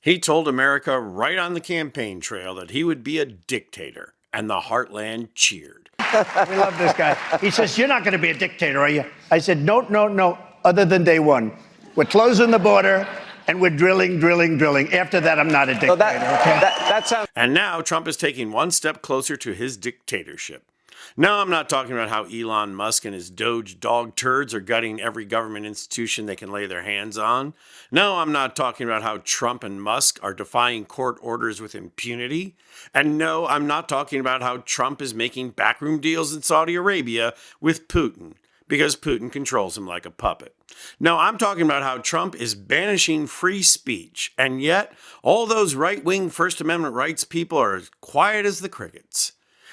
He told America right on the campaign trail that he would be a dictator, and the heartland cheered. We love this guy. He says, "You're not going to be a dictator, are you?" I said, no, other than day one. We're closing the border, and we're drilling. After that, I'm not a dictator, okay? And now Trump is taking one step closer to his dictatorship. No, I'm not talking about how Elon Musk and his Doge dog turds are gutting every government institution they can lay their hands on. No, I'm not talking about how Trump and Musk are defying court orders with impunity. And no, I'm not talking about how Trump is making backroom deals in Saudi Arabia with Putin, because Putin controls him like a puppet. No, I'm talking about how Trump is banishing free speech, and yet all those right-wing First Amendment rights people are as quiet as the crickets.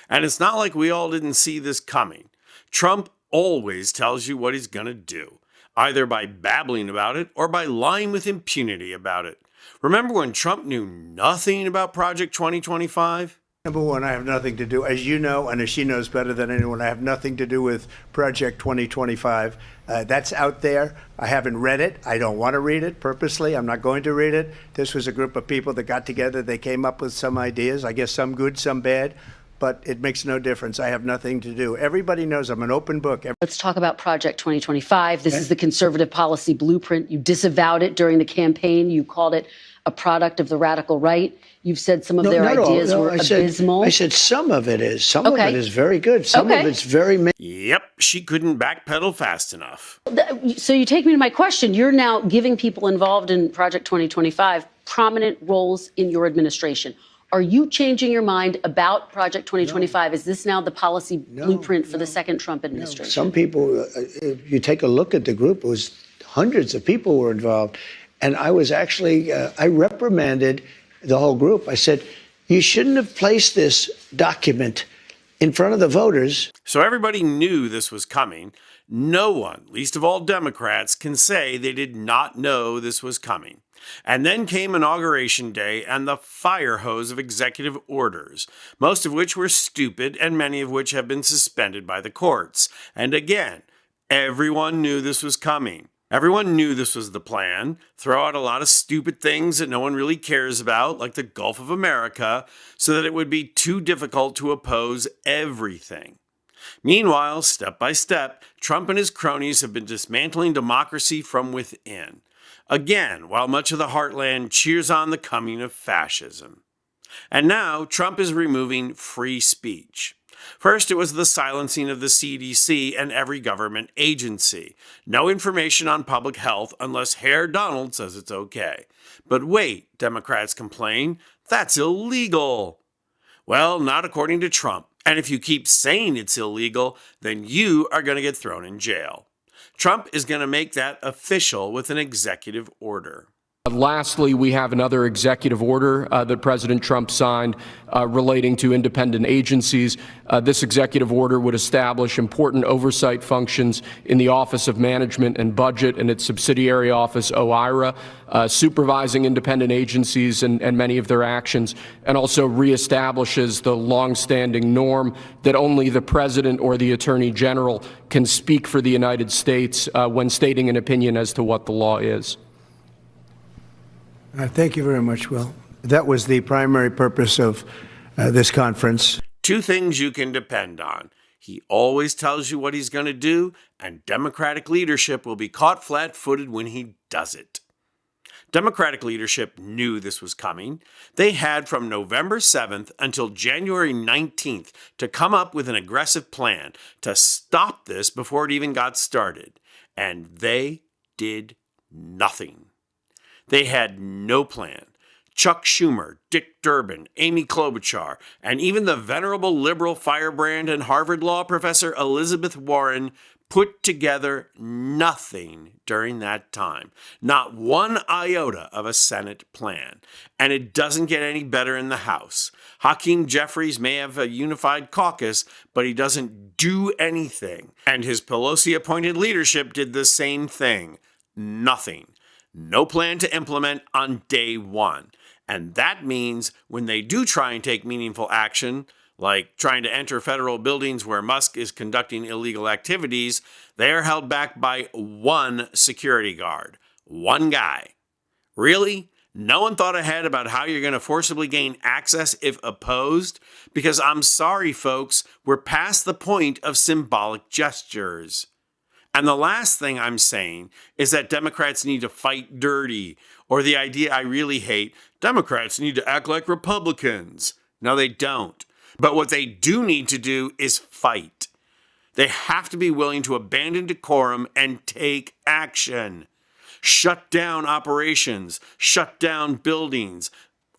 And it's not like we all didn't see this coming. Trump always tells you what he's going to do, either by babbling about it or by lying with impunity about it. Remember when Trump knew nothing about Project 2025? Number one, I have nothing to do, as you know, and as she knows better than anyone, I have nothing to do with Project 2025. That's out there. I haven't read it. I don't want to read it purposely. I'm not going to read it. This was a group of people that got together. They came up with some ideas, I guess some good, some bad. But it makes no difference. I have nothing to do. Everybody knows I'm an open book. Let's talk about Project 2025. This is the conservative policy blueprint. You disavowed it during the campaign. You called it a product of the radical right. You've said some of their ideas were abysmal. I said some of it is. Some of it is very good. Some of it's very... Yep, she couldn't backpedal fast enough. So you take me to my question. You're now giving people involved in Project 2025 prominent roles in your administration. Are you changing your mind about Project 2025? No. Is this now the policy blueprint for the second Trump administration? Some people, if you take a look at the group, it was hundreds of people were involved. And I was actually, I reprimanded the whole group. I said, you shouldn't have placed this document in front of the voters. So everybody knew this was coming. No one, least of all Democrats, can say they did not know this was coming. And then came Inauguration Day and the fire hose of executive orders, most of which were stupid and many of which have been suspended by the courts. And again, everyone knew this was coming. Everyone knew this was the plan. Throw out a lot of stupid things that no one really cares about, like the Gulf of America, so that it would be too difficult to oppose everything. Meanwhile, step by step, Trump and his cronies have been dismantling democracy from within. Again, while much of the heartland cheers on the coming of fascism. And now, Trump is removing free speech. First, it was the silencing of the CDC and every government agency. No information on public health unless Herr Donald says it's okay. But wait, Democrats complain, that's illegal. Well, not according to Trump. And if you keep saying it's illegal, then you are going to get thrown in jail. Trump is going to make that official with an executive order. Lastly, we have another executive order that President Trump signed relating to independent agencies. This executive order would establish important oversight functions in the Office of Management and Budget and its subsidiary office, OIRA, supervising independent agencies and many of their actions, and also reestablishes the longstanding norm that only the President or the Attorney General can speak for the United States when stating an opinion as to what the law is. Thank you very much, Will. That was the primary purpose of this conference. Two things you can depend on. He always tells you what he's going to do, and Democratic leadership will be caught flat-footed when he does it. Democratic leadership knew this was coming. They had from November 7th until January 19th to come up with an aggressive plan to stop this before it even got started. And they did nothing. They had no plan. Chuck Schumer, Dick Durbin, Amy Klobuchar, and even the venerable liberal firebrand and Harvard Law professor Elizabeth Warren put together nothing during that time. Not one iota of a Senate plan. And it doesn't get any better in the House. Hakeem Jeffries may have a unified caucus, but he doesn't do anything. And his Pelosi-appointed leadership did the same thing. Nothing. No plan to implement on day one. And that means when they do try and take meaningful action, like trying to enter federal buildings where Musk is conducting illegal activities, they are held back by one security guard. One guy. Really? No one thought ahead about how you're going to forcibly gain access if opposed, because I'm sorry, folks, we're past the point of symbolic gestures. And the last thing I'm saying is that Democrats need to fight dirty, or the idea I really hate, Democrats need to act like Republicans. No, they don't. But what they do need to do is fight. They have to be willing to abandon decorum and take action. Shut down operations, shut down buildings,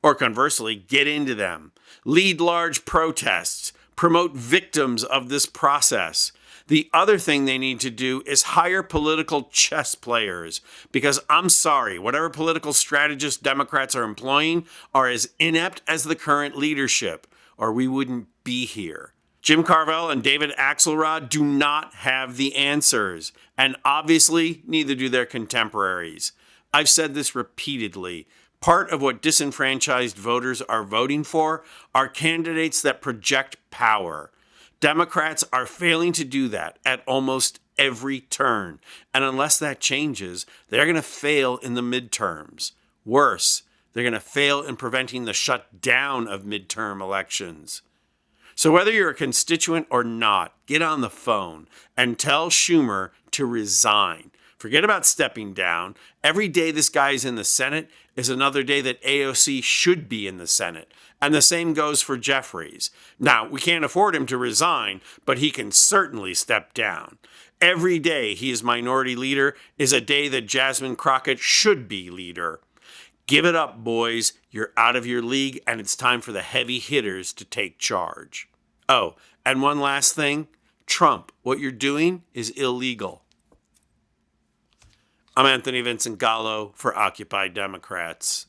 or conversely, get into them. Lead large protests, promote victims of this process. The other thing they need to do is hire political chess players, because I'm sorry, whatever political strategists Democrats are employing are as inept as the current leadership, or we wouldn't be here. Jim Carvell and David Axelrod do not have the answers, and obviously neither do their contemporaries. I've said this repeatedly. Part of what disenfranchised voters are voting for are candidates that project power. Democrats are failing to do that at almost every turn, and unless that changes, they're going to fail in the midterms. Worse, they're going to fail in preventing the shutdown of midterm elections. So whether you're a constituent or not, get on the phone and tell Schumer to resign. Forget about stepping down. Every day this guy is in the Senate is another day that AOC should be in the Senate. And the same goes for Jeffries. Now, we can't afford him to resign, but he can certainly step down. Every day he is minority leader is a day that Jasmine Crockett should be leader. Give it up, boys. You're out of your league, and it's time for the heavy hitters to take charge. Oh, and one last thing. Trump, what you're doing is illegal. I'm Anthony Vincent Gallo for Occupy Democrats.